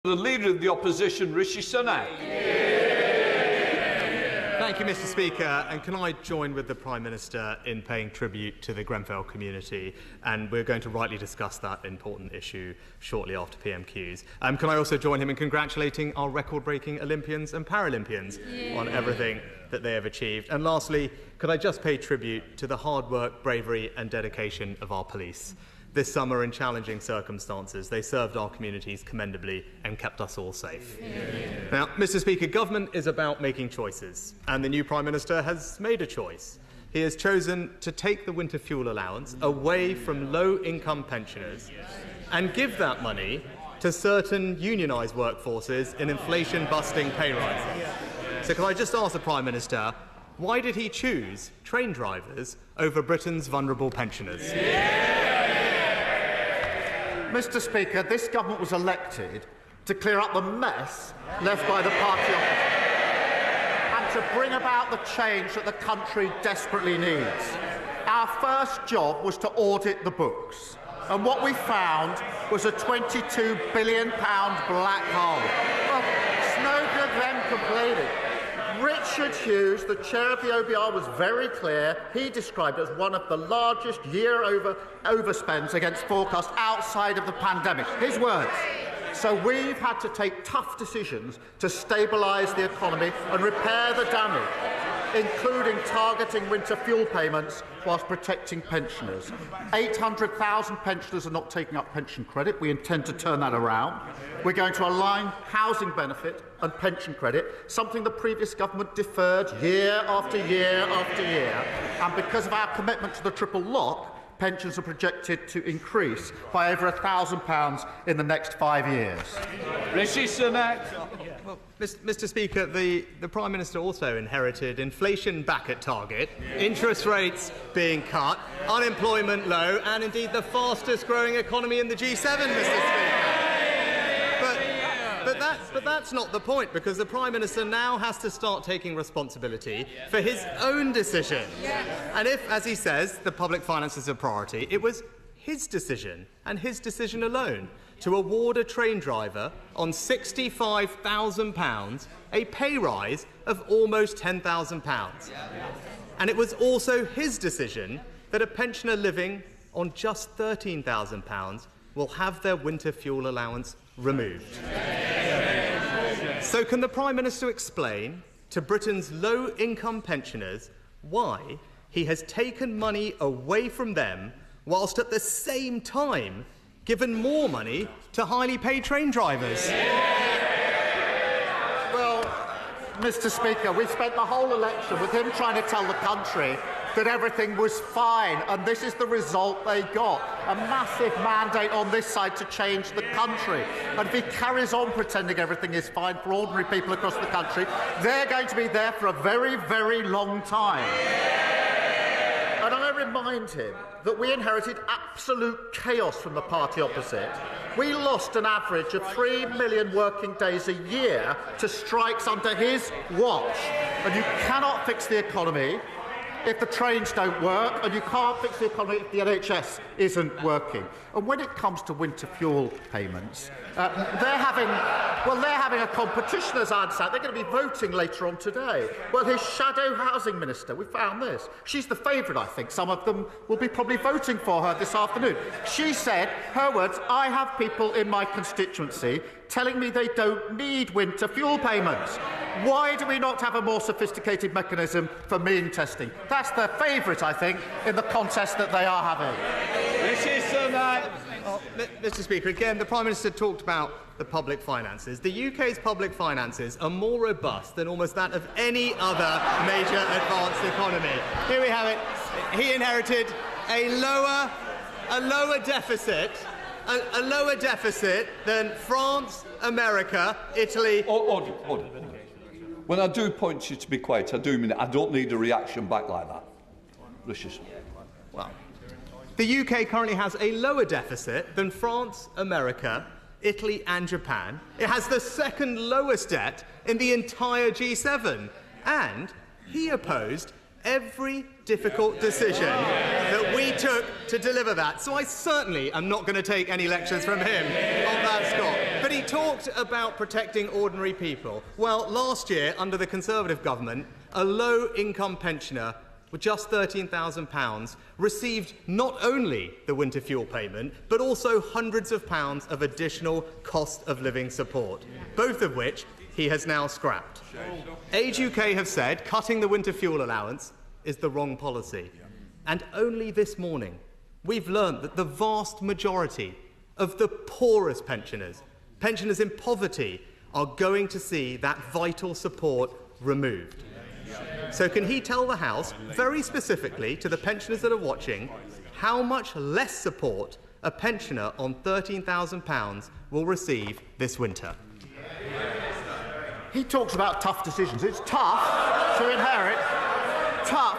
The Leader of the Opposition, Rishi Sunak. Thank you, Mr. Speaker. And can I join with the Prime Minister in paying tribute to the Grenfell community? And we're going to rightly discuss that important issue shortly after PMQs. Can I also join him in congratulating our record-breaking Olympians and Paralympians on everything that they have achieved? And lastly, could I just pay tribute to the hard work, bravery and dedication of our police? This summer, in challenging circumstances, they served our communities commendably and kept us all safe. Now, Mr. Speaker, government is about making choices, and the new Prime Minister has made a choice. He has chosen to take the winter fuel allowance away from low-income pensioners and give that money to certain unionised workforces in inflation-busting pay rises. So can I just ask the Prime Minister, why did he choose train drivers over Britain's vulnerable pensioners? Mr. Speaker, this government was elected to clear up the mess left by the party opposition and to bring about the change that the country desperately needs. Our first job was to audit the books, and what we found was a £22 billion black hole. Well, it's no good them complaining. Richard Hughes, the chair of the OBR, was very clear. He described it as one of the largest overspends against forecasts outside of the pandemic. His words. So we've had to take tough decisions to stabilise the economy and repair the damage, including targeting winter fuel payments whilst protecting pensioners. 800,000 pensioners are not taking up pension credit. We intend to turn that around. We're going to align housing benefit and pension credit, something the previous government deferred year after year after year. And because of our commitment to the triple lock, pensions are projected to increase by over £1,000 in the next 5 years. Rishi Sunak. Well, Mr. Speaker, the Prime Minister also inherited inflation back at target, interest rates being cut, unemployment low, and indeed the fastest growing economy in the G7, Mr. Speaker. But that's not the point, because the Prime Minister now has to start taking responsibility for his own decision. And if, as he says, the public finances are a priority, it was his decision, and his decision alone, to award a train driver on £65,000 a pay rise of almost £10,000. And it was also his decision that a pensioner living on just £13,000 will have their winter fuel allowance removed. So can the Prime Minister explain to Britain's low-income pensioners why he has taken money away from them whilst at the same time given more money to highly paid train drivers? Well, Mr. Speaker, we spent the whole election with him trying to tell the country that everything was fine, and this is the result they got. A massive mandate on this side to change the country. And if he carries on pretending everything is fine for ordinary people across the country, they're going to be there for a very, very long time. And I remind him that we inherited absolute chaos from the party opposite. We lost an average of 3 million working days a year to strikes under his watch. And you cannot fix the economy if the trains don't work, and you can't fix the economy if the NHS isn't working. And when it comes to winter fuel payments, they're having a competition, as I understand. They're going to be voting later on today. Well, his shadow housing minister, we found this. She's the favourite, I think. Some of them will be probably voting for her this afternoon. She said, her words, "I have people in my constituency telling me they don't need winter fuel payments. Why do we not have a more sophisticated mechanism for mean testing?" That's their favourite, I think, in the contest that they are having. Rishi Sunak. Mr. Speaker, again, the Prime Minister talked about the public finances. The UK's public finances are more robust than almost that of any other major advanced economy. Here we have it. He inherited a lower deficit than France, America, Italy. Order. When I do point you to be quiet, I do mean it. I don't need a reaction back like that. Rishi Sunak. Well, the UK currently has a lower deficit than France, America, Italy and Japan. It has the second lowest debt in the entire G7. And he opposed every difficult decision that we took to deliver that. So I certainly am not going to take any lectures from him on that score. But he talked about protecting ordinary people. Well, last year, under the Conservative government, a low-income pensioner with just £13,000 received not only the winter fuel payment, but also hundreds of pounds of additional cost of living support, both of which he has now scrapped. Age UK have said cutting the winter fuel allowance is the wrong policy. And only this morning, we've learned that the vast majority of the poorest pensioners, pensioners in poverty, are going to see that vital support removed. So can he tell the House, very specifically to the pensioners that are watching, how much less support a pensioner on £13,000 will receive this winter? He talks about tough decisions. It's tough to inherit tough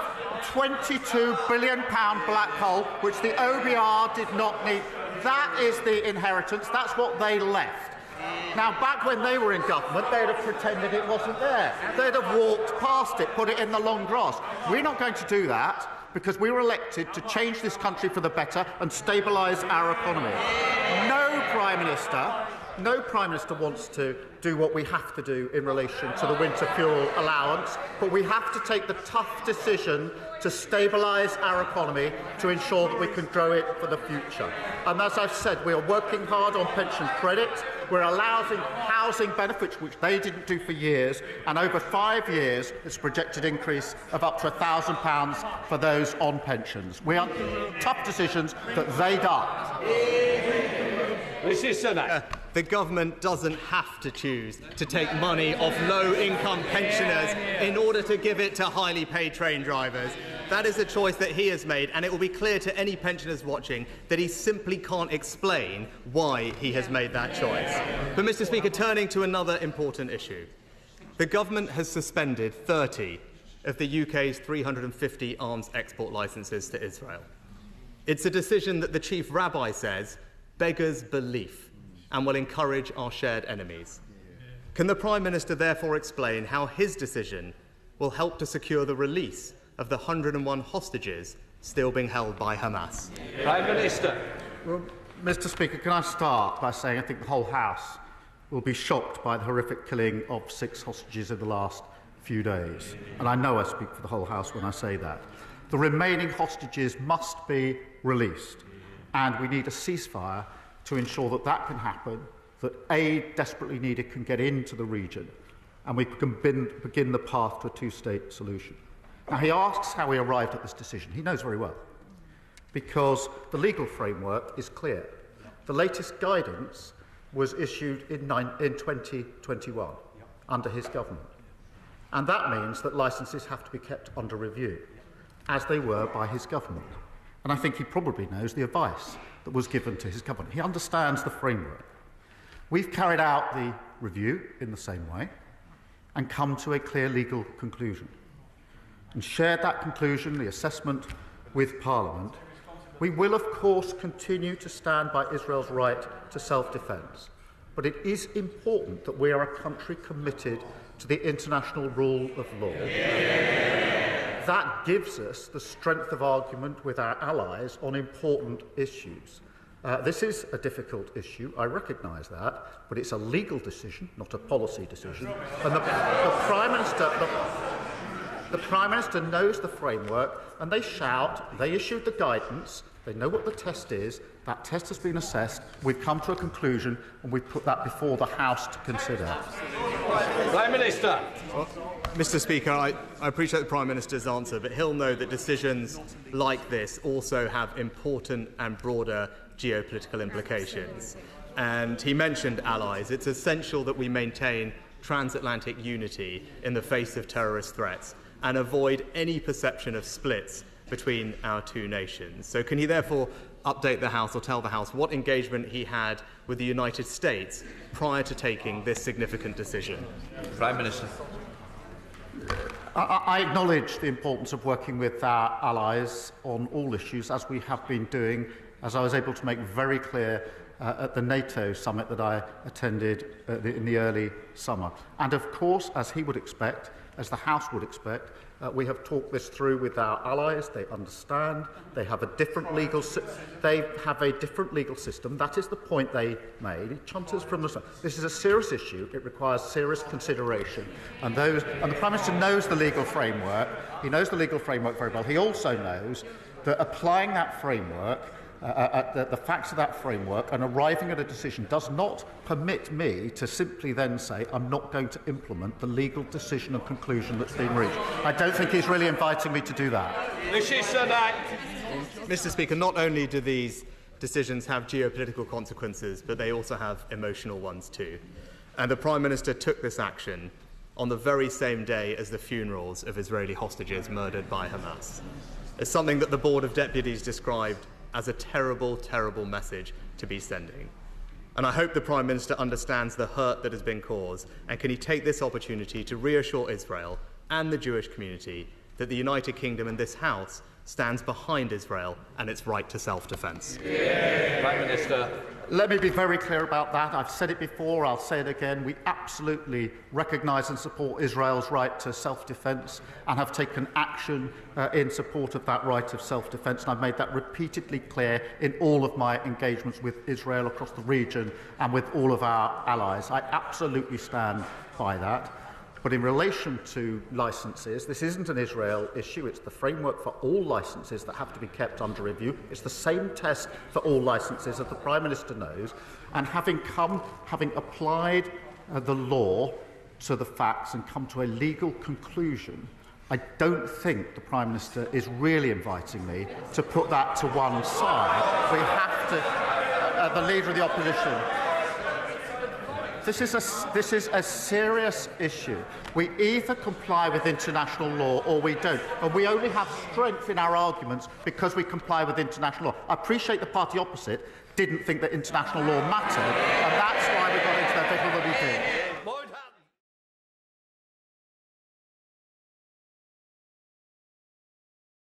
£22 billion black hole, which the OBR did not need. That is the inheritance. That's what they left. Now, back when they were in government, they'd have pretended it wasn't there. They'd have walked past it, put it in the long grass. We're not going to do that because we were elected to change this country for the better and stabilise our economy. No Prime Minister wants to do what we have to do in relation to the winter fuel allowance, but we have to take the tough decision to stabilise our economy to ensure that we can grow it for the future. And as I've said, we are working hard on pension credit. We're allowing housing benefits, which they didn't do for years, and over 5 years, it's a projected increase of up to £1,000 for those on pensions. We are tough decisions that they done. Rishi Sunak. The government doesn't have to choose to take money off low-income pensioners in order to give it to highly paid train drivers. That is a choice that he has made, and it will be clear to any pensioners watching that he simply can't explain why he has made that choice. But, Mr. Speaker, turning to another important issue. The government has suspended 30 of the UK's 350 arms export licences to Israel. It's a decision that the Chief Rabbi says beggars belief and will encourage our shared enemies. Can the Prime Minister therefore explain how his decision will help to secure the release of the 101 hostages still being held by Hamas? Prime Minister. Well, Mr. Speaker, can I start by saying I think the whole House will be shocked by the horrific killing of 6 hostages in the last few days. And I know I speak for the whole House when I say that. The remaining hostages must be released. And we need a ceasefire to ensure that that can happen, that aid desperately needed can get into the region, and we can begin the path to a two-state solution. Now, he asks how we arrived at this decision. He knows very well, because the legal framework is clear. The latest guidance was issued in 2021 under his government. And that means that licences have to be kept under review, as they were by his government. And I think he probably knows the advice that was given to his government. He understands the framework. We've carried out the review in the same way and come to a clear legal conclusion. And shared that conclusion, the assessment, with Parliament. We will, of course, continue to stand by Israel's right to self-defence. But it is important that we are a country committed to the international rule of law. That gives us the strength of argument with our allies on important issues. This is a difficult issue, I recognise that, but it's a legal decision, not a policy decision. And the Prime Minister knows the framework, and they shout, they issued the guidance, they know what the test is, that test has been assessed, we've come to a conclusion, and we've put that before the House to consider. Prime Minister. Well, Mr. Speaker, I appreciate the Prime Minister's answer, but he'll know that decisions like this also have important and broader geopolitical implications. And he mentioned allies. It's essential that we maintain transatlantic unity in the face of terrorist threats and avoid any perception of splits between our two nations. So can he therefore update the House or tell the House what engagement he had with the United States prior to taking this significant decision? Prime Minister. I acknowledge the importance of working with our allies on all issues, as we have been doing, as I was able to make very clear at the NATO summit that I attended in the early summer. And of course, as he would expect, as the House would expect, we have talked this through with our allies. They understand. They have a different legal system. That is the point they made. It chunters from the. This is a serious issue. It requires serious consideration. And the Prime Minister knows the legal framework. He knows the legal framework very well. He also knows that applying that framework, the facts of that framework, and arriving at a decision does not permit me to simply then say I'm not going to implement the legal decision and conclusion that's been reached. I don't think he's really inviting me to do that. Rishi Sunak. Mr. Speaker, not only do these decisions have geopolitical consequences, but they also have emotional ones too. And the Prime Minister took this action on the very same day as the funerals of Israeli hostages murdered by Hamas. It's something that the Board of Deputies described as a terrible, terrible message to be sending. And I hope the Prime Minister understands the hurt that has been caused, and can he take this opportunity to reassure Israel and the Jewish community that the United Kingdom and this House stands behind Israel and its right to self-defence. Prime Minister. Let me be very clear about that. I've said it before, I'll say it again. We absolutely recognise and support Israel's right to self-defence and have taken action in support of that right of self-defence. And I've made that repeatedly clear in all of my engagements with Israel across the region and with all of our allies. I absolutely stand by that. But in relation to licences, this isn't an Israel issue. It's the framework for all licences that have to be kept under review. It's the same test for all licences, as the Prime Minister knows. And having applied the law to the facts and come to a legal conclusion, I don't think the Prime Minister is really inviting me to put that to one side. We have to, the Leader of the Opposition. This is a serious issue. We either comply with international law or we don't. And we only have strength in our arguments because we comply with international law. I appreciate the party opposite didn't think that international law mattered, and that's